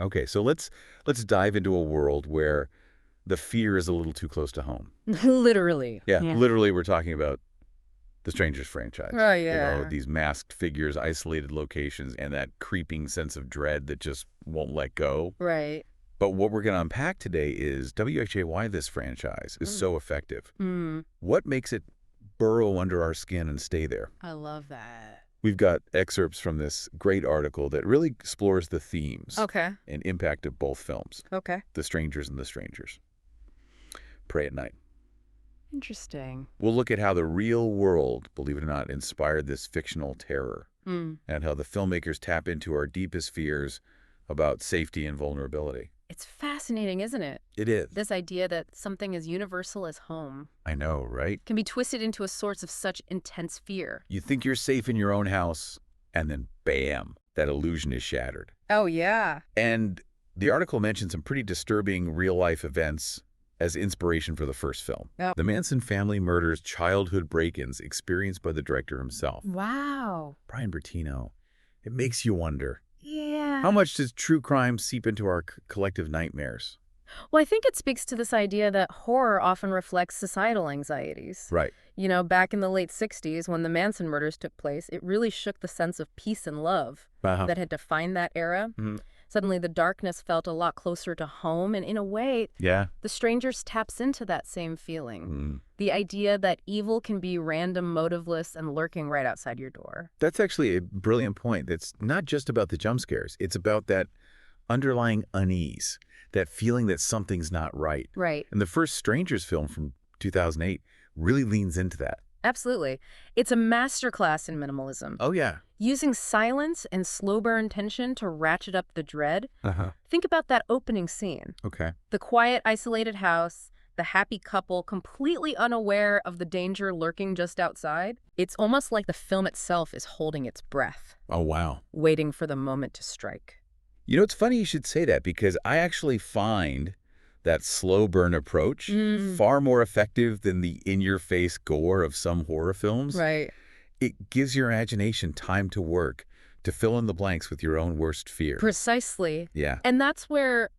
Okay, so let's dive into a world where the fear is a little too close to home. Literally. Yeah, Yeah. literally, we're talking about the Strangers franchise. Oh, You know, yeah. these masked figures, isolated locations, and that creeping sense of dread that just won't let go. Right. But what we're going to unpack today is why this franchise is Mm. so effective. Mm, What makes it burrow under our skin and stay there? I love that. We've got excerpts from this great article that really explores the themes Okay. and impact of both films, Okay. The Strangers and the Strangers. Pray at Night. Interesting. We'll look at how the real world, believe it or not, inspired this fictional terror, Mm. and how the filmmakers tap into our deepest fears about safety and vulnerability. It's fascinating, isn't it? It is. This idea that something as universal as home I know, right? can be twisted into a source of such intense fear. You think you're safe in your own house, and then bam, that illusion is shattered. Oh, yeah. And the article mentions some pretty disturbing real-life events as inspiration for the first film. Yep. The Manson family murders childhood break-ins experienced by the director himself, Wow. Brian Bertino. It makes you wonder, Yeah. how much does true crime seep into our collective nightmares? Well, I think it speaks to this idea that horror often reflects societal anxieties. Right. You know, back in the late 60s, when the Manson murders took place, it really shook the sense of peace and love that had defined that era. Mhm. Suddenly, the darkness felt a lot closer to home, and in a way, Yeah. The Strangers taps into that same feeling. Mm. The idea that evil can be random, motiveless, and lurking right outside your door. That's actually a brilliant point. That's not just about the jump scares. It's about that underlying unease, that feeling that something's not right. Right. And the first Strangers film from 2008 really leans into that. Absolutely. It's a masterclass in minimalism. Oh, yeah. Using silence and slow burn tension to ratchet up the dread. Uh-huh. Think about that opening scene. Okay. The quiet, isolated house, the happy couple completely unaware of the danger lurking just outside. It's almost like the film itself is holding its breath, Oh, wow. waiting for the moment to strike. You know, it's funny you should say that because I actually find that slow burn approach far more effective than the in-your-face gore of some horror films. Right. It gives your imagination time to work, to fill in the blanks with your own worst fear. Precisely. Yeah. And that's where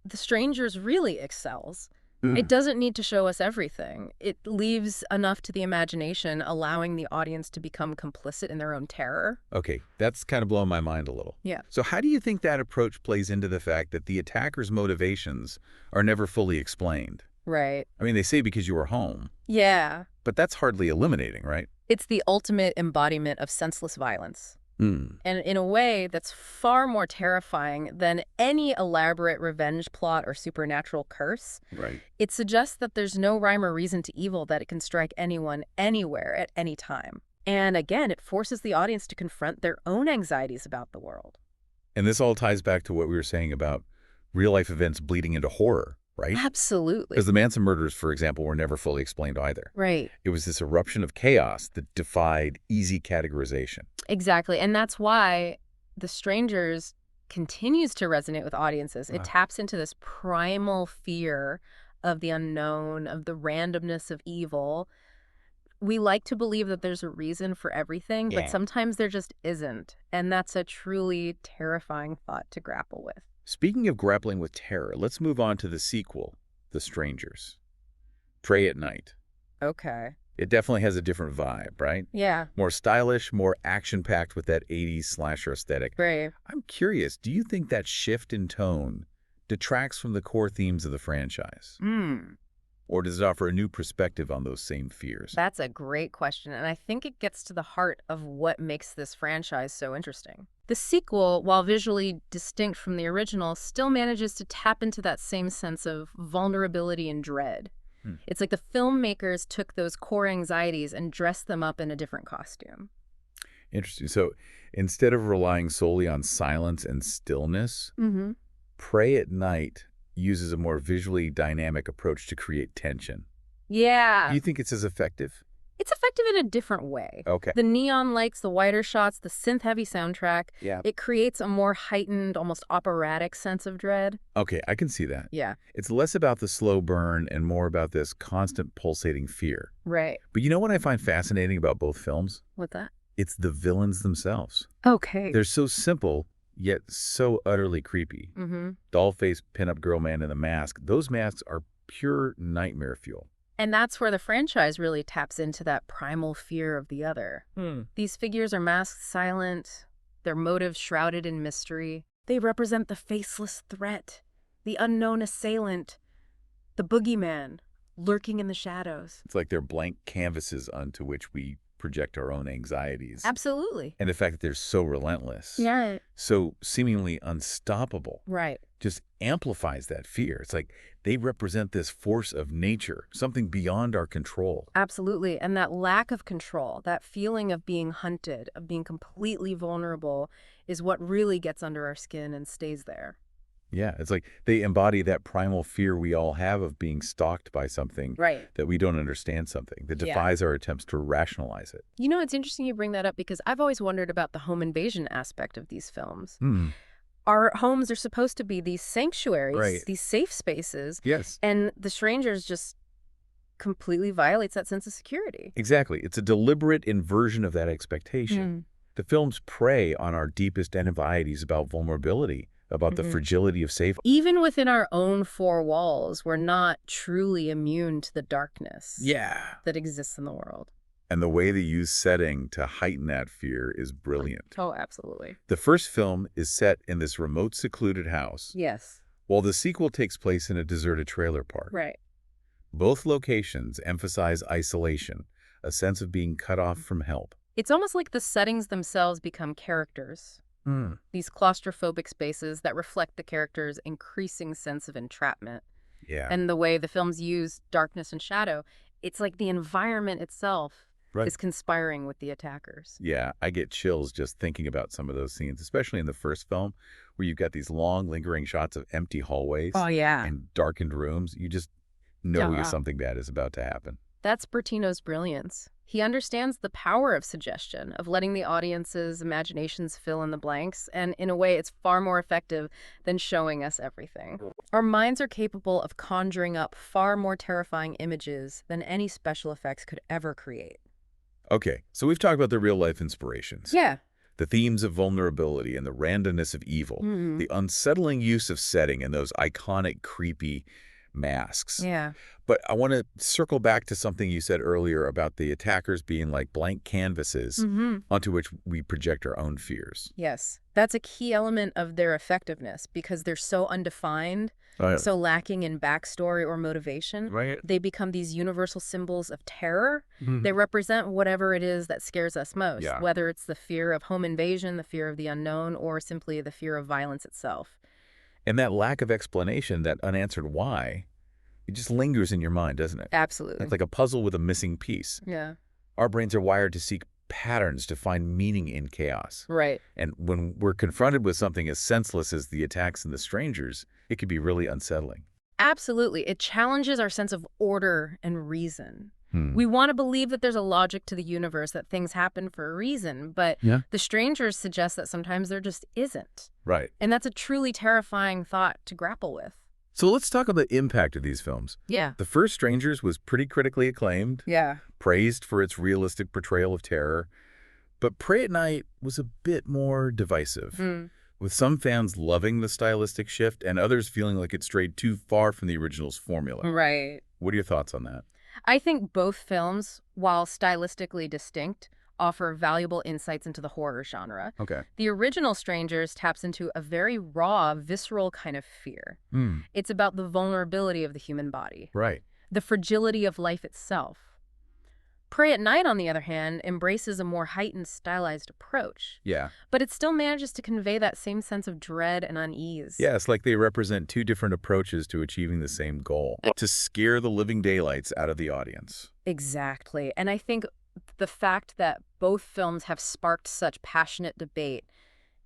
The Strangers really excels. It doesn't need to show us everything. It leaves enough to the imagination, allowing the audience to become complicit in their own terror. Okay, that's kind of blowing my mind a little. Yeah. So how do you think that approach plays into the fact that the attacker's motivations are never fully explained? Right. I mean, they say because you were home, Yeah. but that's hardly illuminating, right? It's the ultimate embodiment of senseless violence. And in a way that's far more terrifying than any elaborate revenge plot or supernatural curse. Right. It suggests that there's no rhyme or reason to evil, that it can strike anyone, anywhere, at any time. And again, it forces the audience to confront their own anxieties about the world. And this all ties back to what we were saying about real-life events bleeding into horror, right? Absolutely. Because the Manson murders, for example, were never fully explained either. Right. It was this eruption of chaos that defied easy categorization. Exactly. And that's why The Strangers continues to resonate with audiences. It taps into this primal fear of the unknown, of the randomness of evil. We like to believe that there's a reason for everything, but sometimes there just isn't. And that's a truly terrifying thought to grapple with. Speaking of grappling with terror, let's move on to the sequel, The Strangers. Pray at Night. Okay. It definitely has a different vibe, right? Yeah. More stylish, more action-packed with that 80s slasher aesthetic. Great. I'm curious, do you think that shift in tone detracts from the core themes of the franchise? Or does it offer a new perspective on those same fears? That's a great question, and I think it gets to the heart of what makes this franchise so interesting. The sequel, while visually distinct from the original, still manages to tap into that same sense of vulnerability and dread. It's like the filmmakers took those core anxieties and dressed them up in a different costume. Interesting. So instead of relying solely on silence and stillness, Mm-hmm. Pray at Night uses a more visually dynamic approach to create tension. Yeah. Do you think it's as effective? It's effective in a different way. Okay. The neon lights, the wider shots, the synth-heavy soundtrack, Yeah. it creates a more heightened, almost operatic sense of dread. Okay, I can see that. Yeah. It's less about the slow burn and more about this constant pulsating fear. Right. But you know what I find fascinating about both films? What's that? It's the villains themselves. Okay. They're so simple, yet so utterly creepy. Mm-hmm. Doll-faced pinup girl man in the mask, those masks are pure nightmare fuel. And that's where the franchise really taps into that primal fear of the other. These figures are masked silent, their motives shrouded in mystery. They represent the faceless threat, the unknown assailant, the boogeyman lurking in the shadows. It's like they're blank canvases onto which we project our own anxieties. Absolutely. And the fact that they're so relentless, Yeah. so seemingly unstoppable, Right. just amplifies that fear. It's like they represent this force of nature, something beyond our control. Absolutely. And that lack of control, that feeling of being hunted, of being completely vulnerable, is what really gets under our skin and stays there. Yeah, it's like they embody that primal fear we all have of being stalked by something Right. that we don't understand, something that defies our attempts to rationalize it. You know, it's interesting you bring that up because I've always wondered about the home invasion aspect of these films. Our homes are supposed to be these sanctuaries, Right. these safe spaces, Yes. and the strangers just completely violates that sense of security. Exactly. It's a deliberate inversion of that expectation. The films prey on our deepest anxieties about vulnerability, about the fragility of safety. Even within our own four walls, we're not truly immune to the darkness that exists in the world. And the way they use setting to heighten that fear is brilliant. Oh, absolutely. The first film is set in this remote, secluded house, Yes. while the sequel takes place in a deserted trailer park. Right. Both locations emphasize isolation, a sense of being cut off from help. It's almost like the settings themselves become characters. These claustrophobic spaces that reflect the character's increasing sense of entrapment. Yeah. And the way the films use darkness and shadow, it's like the environment itself is conspiring with the attackers. Yeah, I get chills just thinking about some of those scenes, especially in the first film, where you've got these long, lingering shots of empty hallways and darkened rooms. You just know something bad is about to happen. That's Bertino's brilliance. He understands the power of suggestion, of letting the audience's imaginations fill in the blanks, and in a way it's far more effective than showing us everything. Our minds are capable of conjuring up far more terrifying images than any special effects could ever create. Okay, so we've talked about the real-life inspirations. Yeah. The themes of vulnerability and the randomness of evil, the unsettling use of setting and those iconic, creepy masks. Yeah. But I want to circle back to something you said earlier about the attackers being like blank canvases onto which we project our own fears. Yes. That's a key element of their effectiveness because they're so undefined, so lacking in backstory or motivation. They become these universal symbols of terror. They represent whatever it is that scares us most, whether it's the fear of home invasion, the fear of the unknown, or simply the fear of violence itself. And that lack of explanation, that unanswered why, it just lingers in your mind, doesn't it? Absolutely. It's like a puzzle with a missing piece. Yeah. Our brains are wired to seek patterns, to find meaning in chaos. Right. And when we're confronted with something as senseless as the attacks and the strangers, it can be really unsettling. Absolutely. It challenges our sense of order and reason. We want to believe that there's a logic to the universe, that things happen for a reason, but the strangers suggest that sometimes there just isn't. Right. And that's a truly terrifying thought to grapple with. So let's talk about the impact of these films. Yeah. The first Strangers was pretty critically acclaimed, praised for its realistic portrayal of terror, but Pray at Night was a bit more divisive, with some fans loving the stylistic shift and others feeling like it strayed too far from the original's formula. Right. What are your thoughts on that? I think both films, while stylistically distinct, offer valuable insights into the horror genre. Okay. The original Strangers taps into a very raw, visceral kind of fear. It's about the vulnerability of the human body. Right. The fragility of life itself. Pray at Night, on the other hand, embraces a more heightened, stylized approach. Yeah. But it still manages to convey that same sense of dread and unease. Yeah, it's like they represent two different approaches to achieving the same goal, to scare the living daylights out of the audience. Exactly. And I think the fact that both films have sparked such passionate debate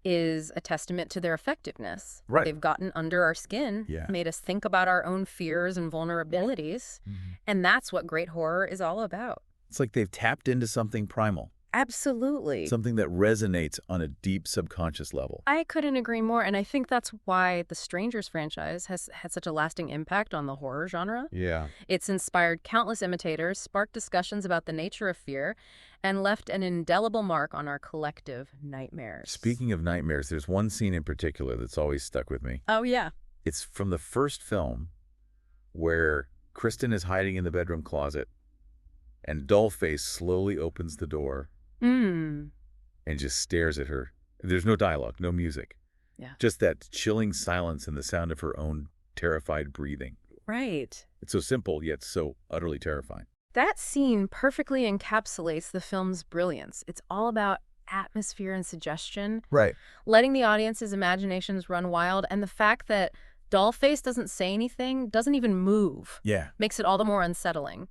is a testament to their effectiveness. Right. They've gotten under our skin, made us think about our own fears and vulnerabilities, and that's what great horror is all about. It's like they've tapped into something primal, Absolutely. Something that resonates on a deep subconscious level. I couldn't agree more, and I think that's why the Strangers franchise has had such a lasting impact on the horror genre. Yeah. It's inspired countless imitators, sparked discussions about the nature of fear, and left an indelible mark on our collective nightmares. Speaking of nightmares, there's one scene in particular that's always stuck with me. Oh, yeah. It's from the first film where Kristen is hiding in the bedroom closet and Dollface slowly opens the door and just stares at her. There's no dialogue, no music. Yeah. Just that chilling silence and the sound of her own terrified breathing. Right. It's so simple, yet so utterly terrifying. That scene perfectly encapsulates the film's brilliance. It's all about atmosphere and suggestion. Right. Letting the audience's imaginations run wild, and the fact that Dollface doesn't say anything, doesn't even move. Yeah. Makes it all the more unsettling.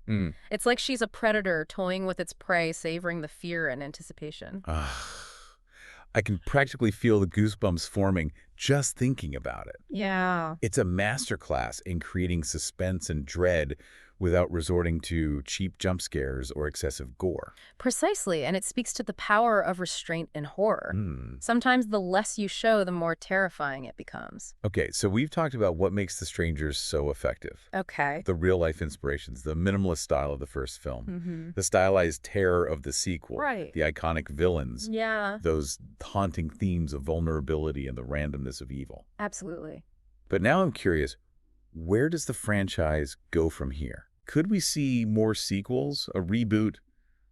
It's like she's a predator toying with its prey, savoring the fear and anticipation. I can practically feel the goosebumps forming just thinking about it. Yeah. It's a masterclass in creating suspense and dread without resorting to cheap jump scares or excessive gore. Precisely, and it speaks to the power of restraint in horror. Sometimes the less you show, the more terrifying it becomes. Okay, so we've talked about what makes The Strangers so effective. Okay. The real-life inspirations, the minimalist style of the first film, the stylized terror of the sequel, Right. the iconic villains, Yeah. those haunting themes of vulnerability and the randomness of evil. Absolutely. But now I'm curious, where does the franchise go from here? Could we see more sequels, a reboot,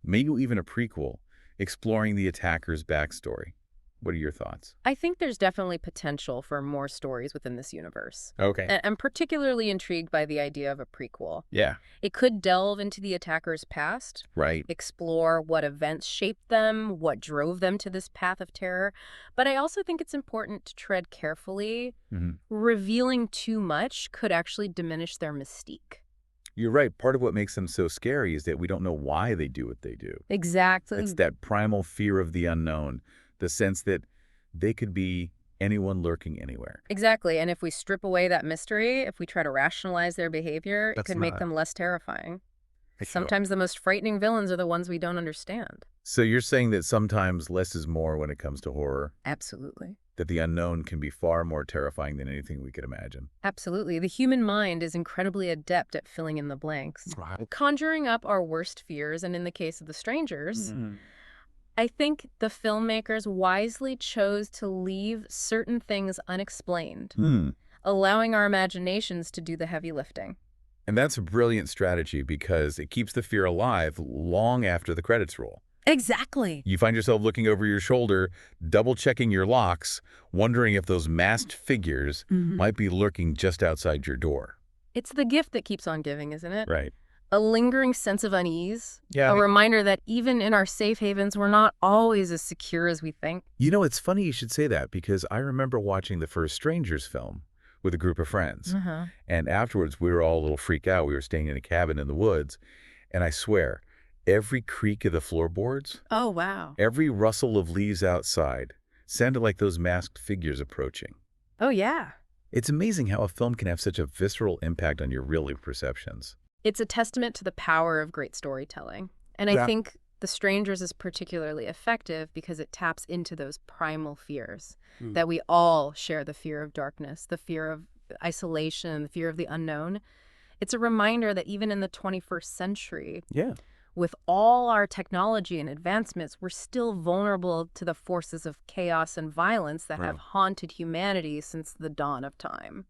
maybe even a prequel, exploring the attacker's backstory? What are your thoughts? I think there's definitely potential for more stories within this universe. Okay. I'm particularly intrigued by the idea of a prequel. Yeah. It could delve into the attacker's past, Right. explore what events shaped them, what drove them to this path of terror. But I also think it's important to tread carefully. Revealing too much could actually diminish their mystique. You're right. Part of what makes them so scary is that we don't know why they do what they do. Exactly. It's that primal fear of the unknown, the sense that they could be anyone lurking anywhere. Exactly. And if we strip away that mystery, if we try to rationalize their behavior, it could make them less terrifying. Sometimes the most frightening villains are the ones we don't understand. So you're saying that sometimes less is more when it comes to horror? Absolutely. That the unknown can be far more terrifying than anything we could imagine? Absolutely. The human mind is incredibly adept at filling in the blanks. Right. Conjuring up our worst fears, and in the case of The Strangers, I think the filmmakers wisely chose to leave certain things unexplained, allowing our imaginations to do the heavy lifting. And that's a brilliant strategy because it keeps the fear alive long after the credits roll. Exactly. You find yourself looking over your shoulder, double-checking your locks, wondering if those masked figures might be lurking just outside your door. It's the gift that keeps on giving, isn't it? Right. A lingering sense of unease. Yeah. A reminder that even in our safe havens, we're not always as secure as we think. You know, it's funny you should say that because I remember watching the first Strangers film with a group of friends. And afterwards, we were all a little freaked out. We were staying in a cabin in the woods. And I swear, every creak of the floorboards, oh, wow, every rustle of leaves outside sounded like those masked figures approaching. Oh, yeah. It's amazing how a film can have such a visceral impact on your real-life perceptions. It's a testament to the power of great storytelling. And I think The Strangers is particularly effective because it taps into those primal fears that we all share: the fear of darkness, the fear of isolation, the fear of the unknown. It's a reminder that even in the 21st century, with all our technology and advancements, we're still vulnerable to the forces of chaos and violence that have haunted humanity since the dawn of time.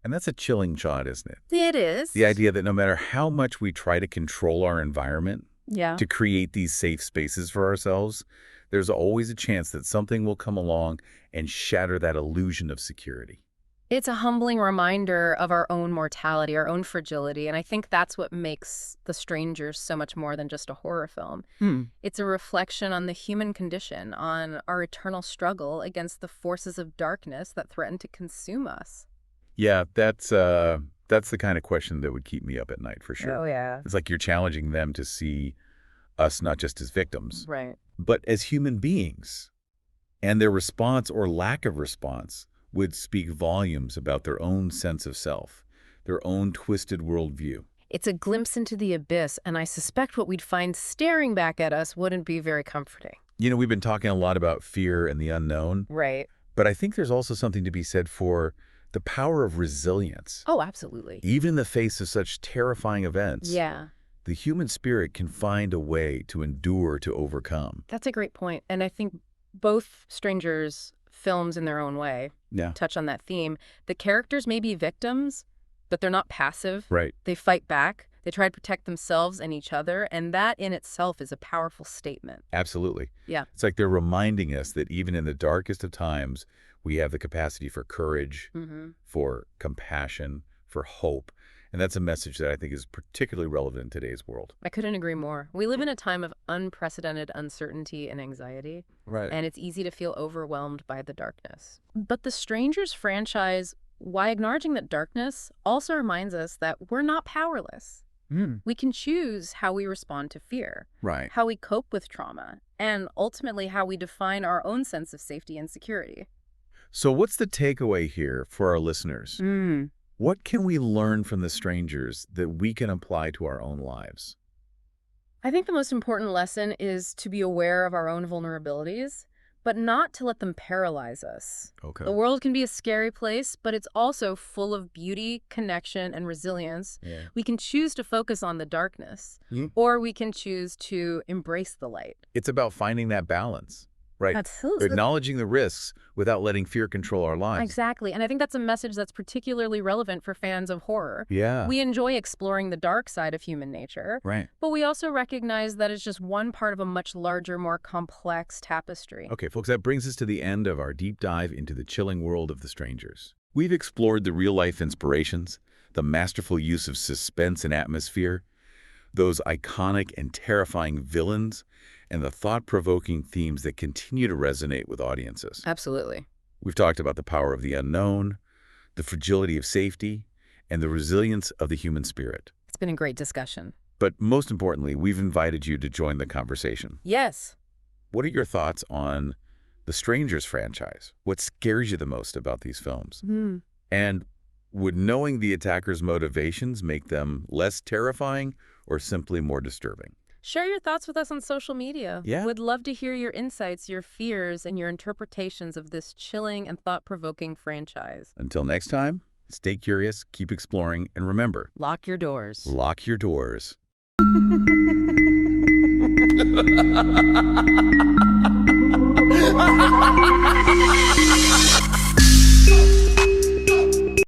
And that's a chilling thought, isn't it? It is. The idea that no matter how much we try to control our environment, to create these safe spaces for ourselves, there's always a chance that something will come along and shatter that illusion of security. It's a humbling reminder of our own mortality, our own fragility, and I think that's what makes The Strangers so much more than just a horror film. It's a reflection on the human condition, on our eternal struggle against the forces of darkness that threaten to consume us. Yeah, that's the kind of question that would keep me up at night, for sure. Oh, yeah. It's like you're challenging them to see us not just as victims, Right, but as human beings. And their response or lack of response would speak volumes about their own sense of self, their own twisted worldview. It's a glimpse into the abyss, and I suspect what we'd find staring back at us wouldn't be very comforting. We've been talking a lot about fear and the unknown. Right. But I think there's also something to be said for the power of resilience. Oh, absolutely. Even in the face of such terrifying events, the human spirit can find a way to endure, to overcome. That's a great point. And I think both Strangers films in their own way touch on that theme. The characters may be victims, but they're not passive. Right. They fight back. They try to protect themselves and each other, and that in itself is a powerful statement. Absolutely. Yeah. It's like they're reminding us that even in the darkest of times, we have the capacity for courage, for compassion, for hope. And that's a message that I think is particularly relevant in today's world. I couldn't agree more. We live in a time of unprecedented uncertainty and anxiety. Right. And it's easy to feel overwhelmed by the darkness. But the Strangers franchise, while acknowledging that darkness, also reminds us that we're not powerless. We can choose how we respond to fear, right? How we cope with trauma, and ultimately how we define our own sense of safety and security. So what's the takeaway here for our listeners? What can we learn from the Strangers that we can apply to our own lives? I think the most important lesson is to be aware of our own vulnerabilities, but not to let them paralyze us. Okay. The world can be a scary place, but it's also full of beauty, connection, and resilience. We can choose to focus on the darkness, or we can choose to embrace the light. It's about finding that balance, right? Absolutely. Acknowledging the risks without letting fear control our lives. Exactly. And I think that's a message that's particularly relevant for fans of horror. Yeah. We enjoy exploring the dark side of human nature. Right. But we also recognize that it's just one part of a much larger, more complex tapestry. Okay, folks, that brings us to the end of our deep dive into the chilling world of the Strangers. We've explored the real-life inspirations, the masterful use of suspense and atmosphere, those iconic and terrifying villains, and the thought-provoking themes that continue to resonate with audiences. Absolutely. We've talked about the power of the unknown, the fragility of safety, and the resilience of the human spirit. It's been a great discussion. But most importantly, we've invited you to join the conversation. Yes. What are your thoughts on the Strangers franchise? What scares you the most about these films? And would knowing the attacker's motivations make them less terrifying or simply more disturbing? Share your thoughts with us on social media. Yeah. We'd love to hear your insights, your fears, and your interpretations of this chilling and thought-provoking franchise. Until next time, stay curious, keep exploring, and remember, lock your doors. Lock your doors.